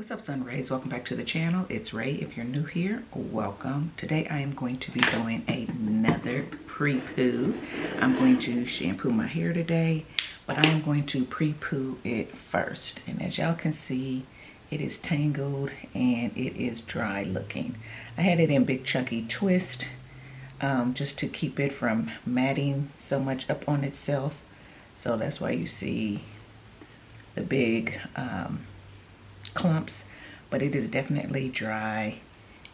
What's up, Sun Rays? Welcome back to the channel. It's Ray. If you're new here, welcome. Today I am going to be doing another pre-poo. I'm going to shampoo my hair today, but I am going to pre-poo it first. And as y'all can see, it is tangled and it is dry looking. I had it in big chunky twist just to keep it from matting so much up on itself. So that's why you see the big clumps, but it is definitely dry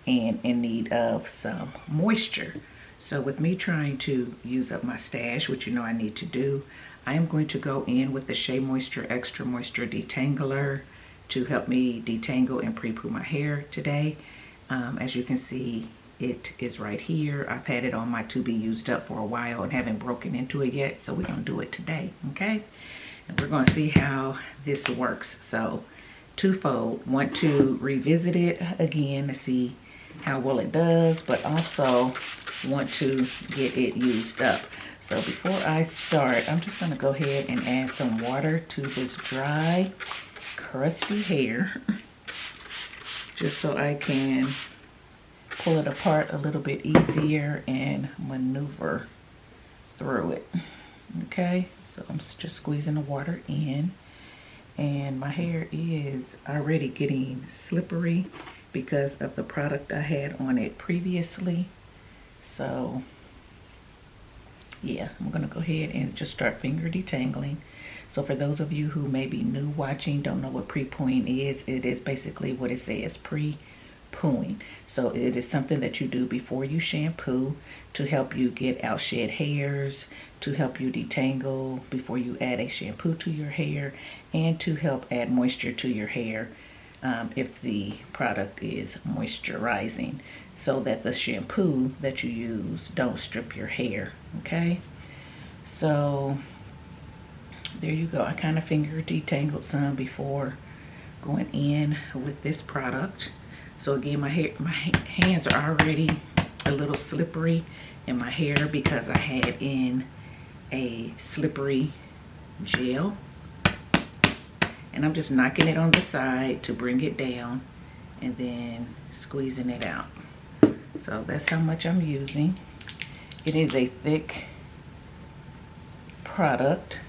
and in need of some moisture. So with me trying to use up my stash, which you know I need to do, I am going to go in with the Shea Moisture Extra Moisture Detangler to help me detangle and pre-poo my hair today. As you can see, it is right here. I've had it on my to be used up for a while and haven't broken into it yet, so we're gonna do it today, okay? And we're gonna see how this works. So twofold, want to revisit it again to see how well it does, but also want to get it used up. So before I start, I'm just gonna go ahead and add some water to this dry, crusty hair, just so I can pull it apart a little bit easier and maneuver through it. Okay, so I'm just squeezing the water in. And my hair is already getting slippery because of the product I had on it previously. So yeah, I'm gonna go ahead and just start finger detangling. So for those of you who may be new watching, don't know what pre-pooing is, it is basically what it says, pre-pooing. So it is something that you do before you shampoo to help you get out shed hairs, to help you detangle before you add a shampoo to your hair, and to help add moisture to your hair if the product is moisturizing, so that the shampoo that you use don't strip your hair. Okay, so there you go. I kind of finger detangled some before going in with this product. So again, my hands are already a little slippery in my hair because I had in a slippery gel, and I'm just knocking it on the side to bring it down and then squeezing it out. So that's how much I'm using. It is a thick product,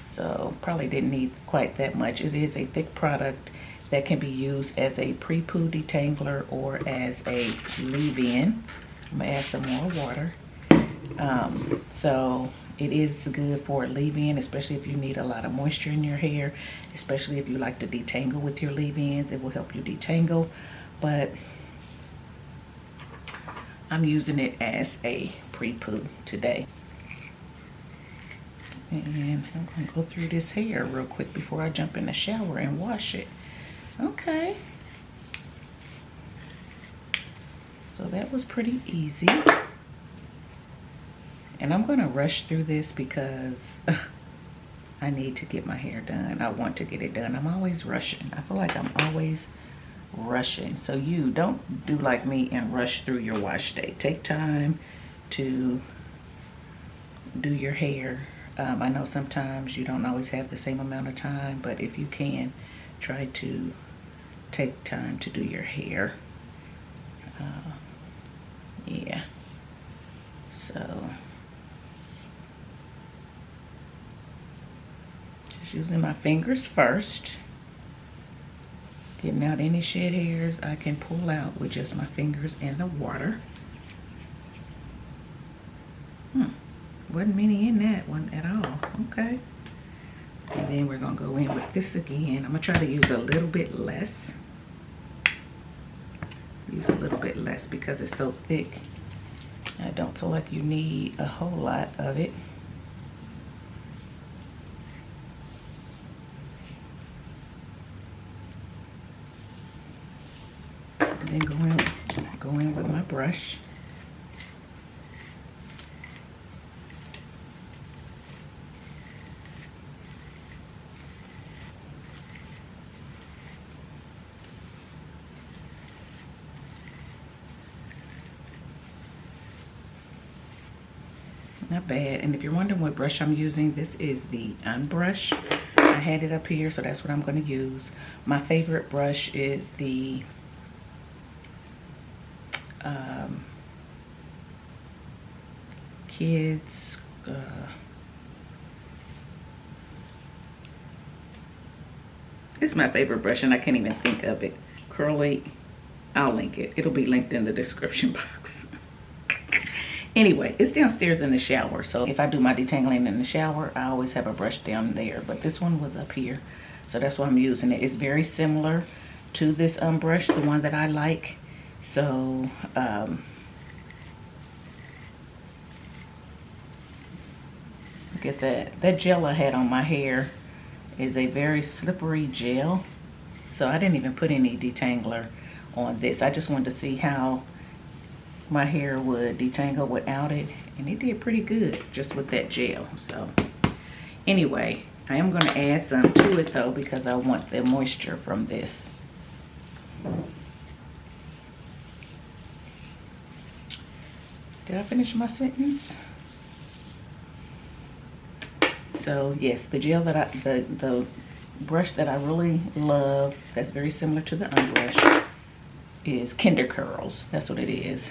so probably didn't need quite that much. It is a thick product that can be used as a pre-poo detangler or as a leave-in. I'm gonna add some more water. So it is good for leave-in, especially if you need a lot of moisture in your hair, especially if you like to detangle with your leave-ins. It will help you detangle, but I'm using it as a pre-poo today. And I'm gonna go through this hair real quick before I jump in the shower and wash it. Okay. So that was pretty easy. And I'm gonna rush through this because I need to get my hair done. I want to get it done. I'm always rushing. I feel like I'm always rushing. So you don't do like me and rush through your wash day. Take time to do your hair. I know sometimes you don't always have the same amount of time, but if you can, try to take time to do your hair. Yeah. So just using my fingers first, getting out any shed hairs I can pull out with just my fingers and the water. Wasn't many in that one at all. Okay. And then we're gonna go in with this again. I'm gonna try to use a little bit less. Use a little bit less because it's so thick. I don't feel like you need a whole lot of it. And then go in with my brush. Not bad. And if you're wondering what brush I'm using, this is the Unbrush. I had it up here, so that's what I'm going to use. My favorite brush is the kids it's my favorite brush, and I can't even think of it. Curly, I'll link it. It'll be linked in the description box. Anyway, it's downstairs in the shower, so if I do my detangling in the shower, I always have a brush down there, but this one was up here, so that's why I'm using it. It's very similar to this brush, the one that I like. So look at that gel I had on my hair is a very slippery gel, so I didn't even put any detangler on this. I just wanted to see how my hair would detangle without it, and it did pretty good just with that gel. So anyway, I am going to add some to it though, because I want the moisture from this. Did I finish my sentence? So yes, the gel that the brush that I really love, that's very similar to the unbrush, is Kinder Curls. That's what it is.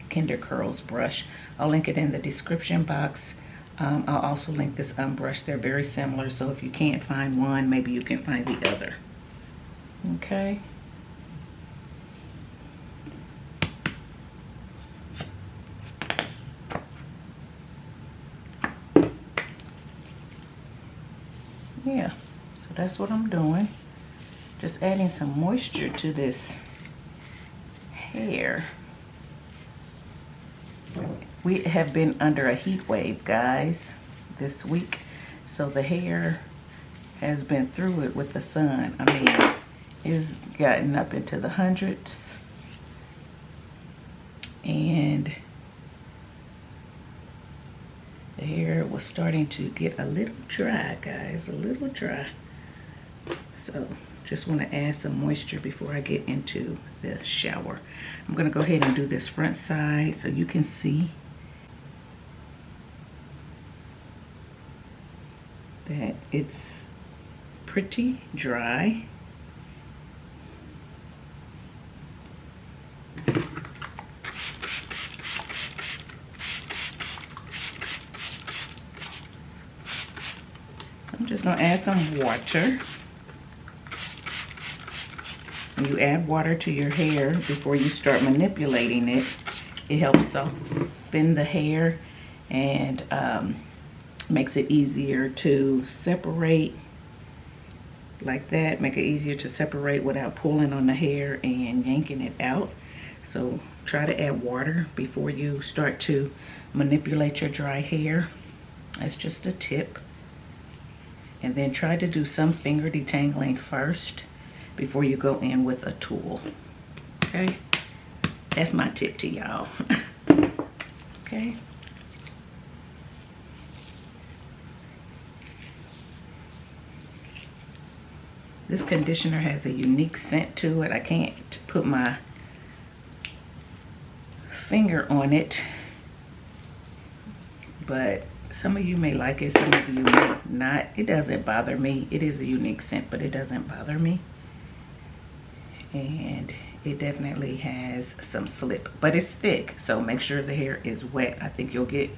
Kinder Curls brush. I'll link it in the description box. I'll also link this brush. They're very similar, so if you can't find one, maybe you can find the other. Okay. Yeah, so that's what I'm doing. Just adding some moisture to this hair. We have been under a heat wave, guys, this week, so the hair has been through it with the sun. I mean, it's gotten up into the hundreds, and the hair was starting to get a little dry, guys, a little dry. So just want to add some moisture before I get into the shower. I'm going to go ahead and do this front side so you can see that it's pretty dry. I'm just going to add some water. When you add water to your hair before you start manipulating it, it helps soften the hair and makes it easier to separate like that. Make it easier to separate without pulling on the hair and yanking it out. So try to add water before you start to manipulate your dry hair. That's just a tip. And then try to do some finger detangling first before you go in with a tool. Okay, that's my tip to y'all. Okay. This conditioner has a unique scent to it. I can't put my finger on it, but some of you may like it, some of you may not. It doesn't bother me. It is a unique scent, but it doesn't bother me. And it definitely has some slip, but it's thick, so make sure the hair is wet. I think you'll get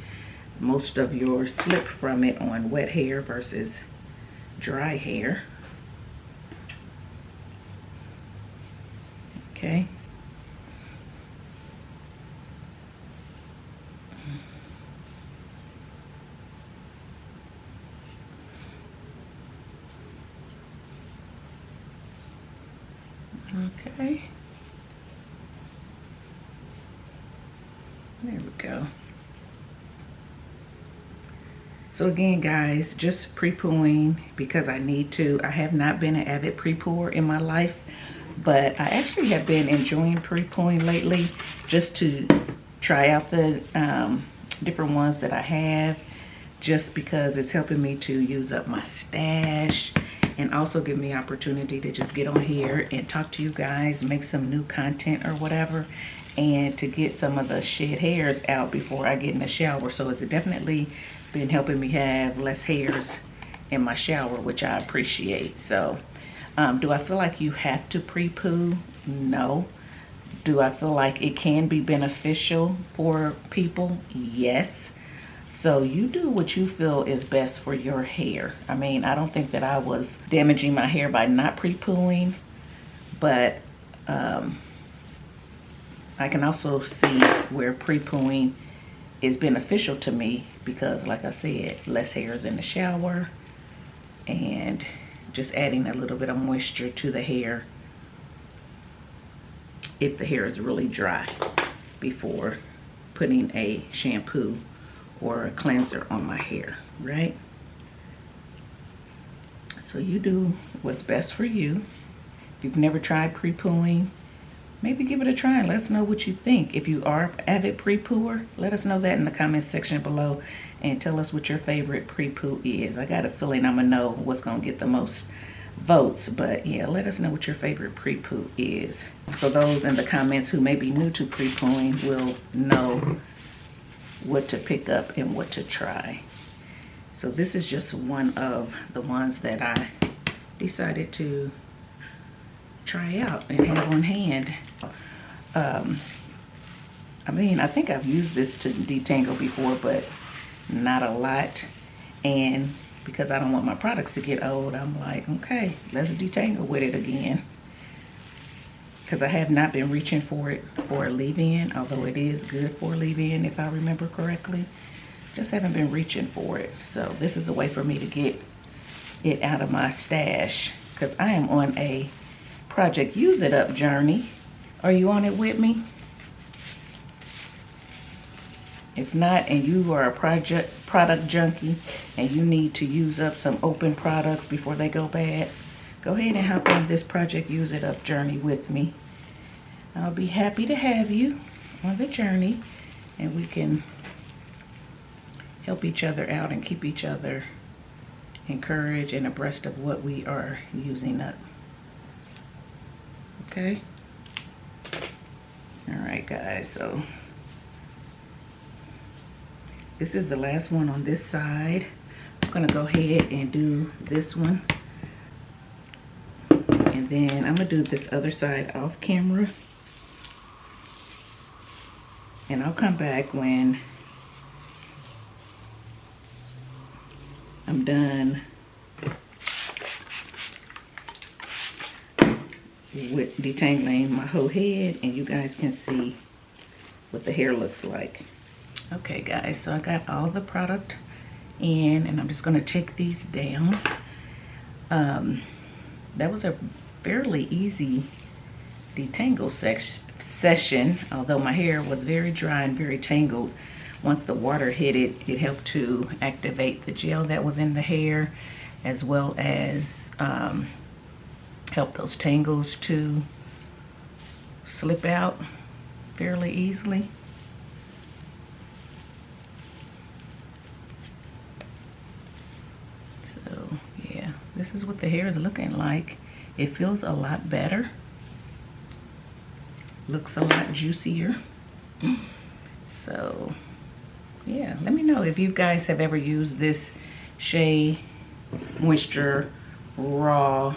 most of your slip from it on wet hair versus dry hair. Okay. Okay. There we go. So again, guys, just pre-pooing because I need to. I have not been an avid pre-pooer in my life, but I actually have been enjoying pre-pooing lately just to try out the different ones that I have, just because it's helping me to use up my stash and also give me opportunity to just get on here and talk to you guys, make some new content or whatever, and to get some of the shed hairs out before I get in the shower. So it's definitely been helping me have less hairs in my shower, which I appreciate. So do I feel like you have to pre-poo? No. Do I feel like it can be beneficial for people? Yes. So you do what you feel is best for your hair. I mean, I don't think that I was damaging my hair by not pre-pooing, but I can also see where pre-pooing is beneficial to me because, like I said, less hairs in the shower and just adding a little bit of moisture to the hair if the hair is really dry before putting a shampoo or a cleanser on my hair, right? So you do what's best for you. If you've never tried pre-pooing, maybe give it a try and let us know what you think. If you are an avid pre-pooer, let us know that in the comments section below and tell us what your favorite pre-poo is. I got a feeling I'm gonna know what's gonna get the most votes, but yeah, let us know what your favorite pre-poo is. So those in the comments who may be new to pre-pooing will know what to pick up and what to try. So this is just one of the ones that I decided to try out and have on hand. I mean, I think I've used this to detangle before, but not a lot. And because I don't want my products to get old, I'm like, okay, let's detangle with it again. Because I have not been reaching for it for a leave-in, although it is good for a leave-in if I remember correctly. Just haven't been reaching for it. So this is a way for me to get it out of my stash because I am on a project use it up journey. Are you on it with me? If not, and you are a product junkie and you need to use up some open products before they go bad, go ahead and hop on this project use it up journey with me. I'll be happy to have you on the journey and we can help each other out and keep each other encouraged and abreast of what we are using up. Okay? All right, guys, so this is the last one on this side. I'm gonna go ahead and do this one. And then I'm gonna do this other side off camera. And I'll come back when I'm done with detangling my whole head and you guys can see what the hair looks like. Okay guys, so I got all the product in and I'm just gonna take these down. That was a fairly easy detangle session, although my hair was very dry and very tangled. Once the water hit it, it helped to activate the gel that was in the hair as well as help those tangles to slip out fairly easily. So yeah, this is what the hair is looking like. It feels a lot better. Looks a lot juicier. So yeah, let me know if you guys have ever used this Shea Moisture Raw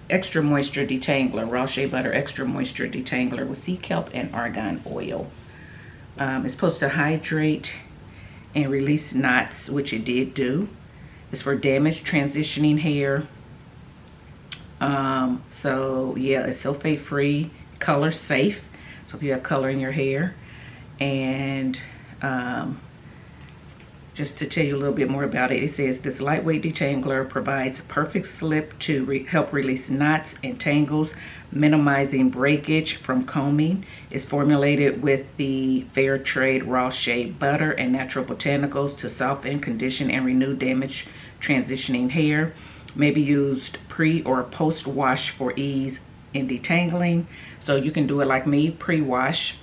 Extra Moisture Detangler, Raw Shea Butter Extra Moisture Detangler with sea kelp and argan oil. It's supposed to hydrate and release knots, which it did do. It's for damaged transitioning hair. So yeah, it's sulfate free, color safe. So if you have color in your hair, and just to tell you a little bit more about it, it says this lightweight detangler provides perfect slip to help release knots and tangles, minimizing breakage from combing. It's formulated with the fair trade raw shea butter and natural botanicals to soften, condition, and renew damaged transitioning hair. May be used pre or post wash for ease in detangling. So you can do it like me, pre-wash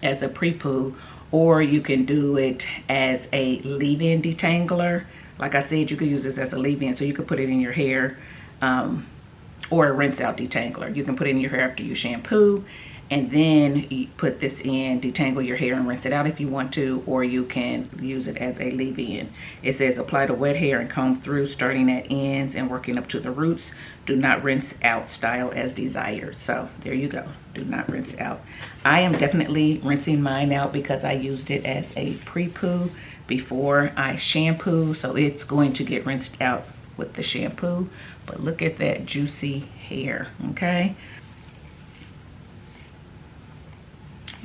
as a pre-poo, or you can do it as a leave-in detangler. Like I said, you could use this as a leave-in, so you could put it in your hair, or a rinse out detangler. You can put it in your hair after you shampoo and then you put this in, detangle your hair and rinse it out if you want to, or you can use it as a leave-in. It says apply to wet hair and comb through starting at ends and working up to the roots. Do not rinse out, style as desired. So there you go, do not rinse out. I am definitely rinsing mine out because I used it as a pre-poo before I shampoo, so it's going to get rinsed out with the shampoo. But look at that juicy hair, okay?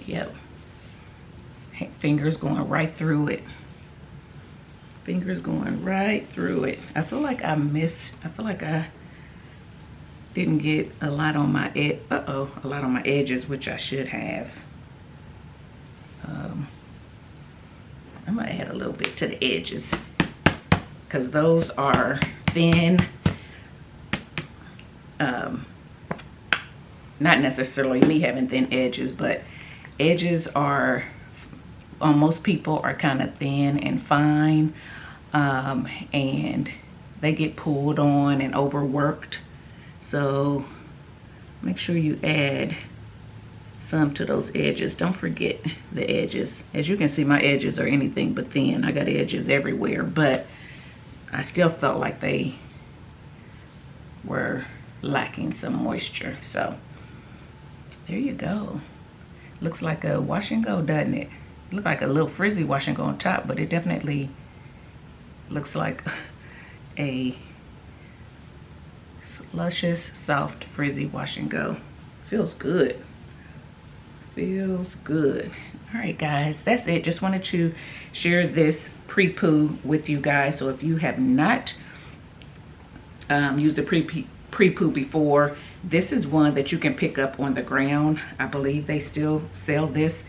Yep. Fingers going right through it. Fingers going right through it. I feel like I didn't get a lot on my a lot on my edges, which I should have. I'm gonna add a little bit to the edges because those are thin. Not necessarily me having thin edges, but edges are, on most people, are kind of thin and fine, and they get pulled on and overworked. So make sure you add some to those edges. Don't forget the edges. As you can see, my edges are anything but thin. I got edges everywhere, but I still felt like they were lacking some moisture. So there you go. Looks like a wash and go, doesn't it? Look like a little frizzy wash and go on top, but it definitely looks like a luscious, soft, frizzy wash and go. Feels good. Feels good. All right, guys, that's it. Just wanted to share this pre-poo with you guys. So if you have not used the pre-poo before, this is one that you can pick up on the ground. I believe they still sell this.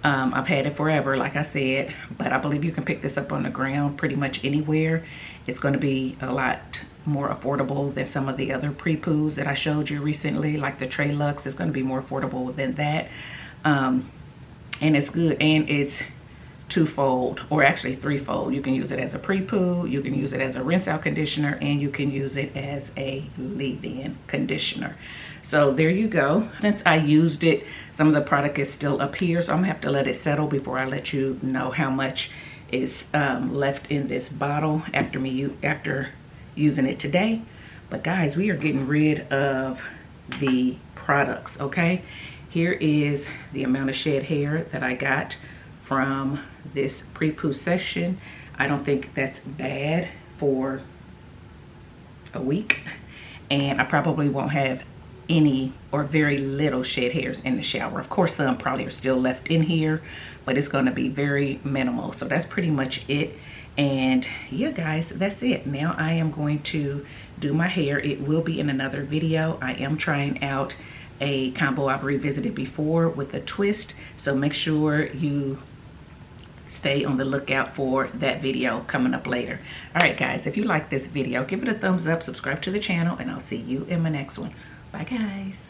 I've had it forever, like I said, but I believe you can pick this up on the ground pretty much anywhere. It's going to be a lot more affordable than some of the other pre-poos that I showed you recently, like the Trey Luxe. Is going to be more affordable than that. And it's good, and it's twofold, or actually threefold. You can use it as a pre-poo, you can use it as a rinse out conditioner, and you can use it as a leave-in conditioner. So there you go. Since I used it, some of the product is still up here, so I'm gonna have to let it settle before I let you know how much is left in this bottle after using it today. But guys, we are getting rid of the products, okay? Here is the amount of shed hair that I got from this pre-poo session. I don't think that's bad for a week, and I probably won't have any or very little shed hairs in the shower. Of course, some probably are still left in here, but it's going to be very minimal. So that's pretty much it. And yeah, guys, that's it. Now I am going to do my hair. It will be in another video. I am trying out a combo I've revisited before with a twist, so make sure you stay on the lookout for that video coming up later. All right, guys, if you like this video, give it a thumbs up, subscribe to the channel, and I'll see you in my next one. Bye, guys.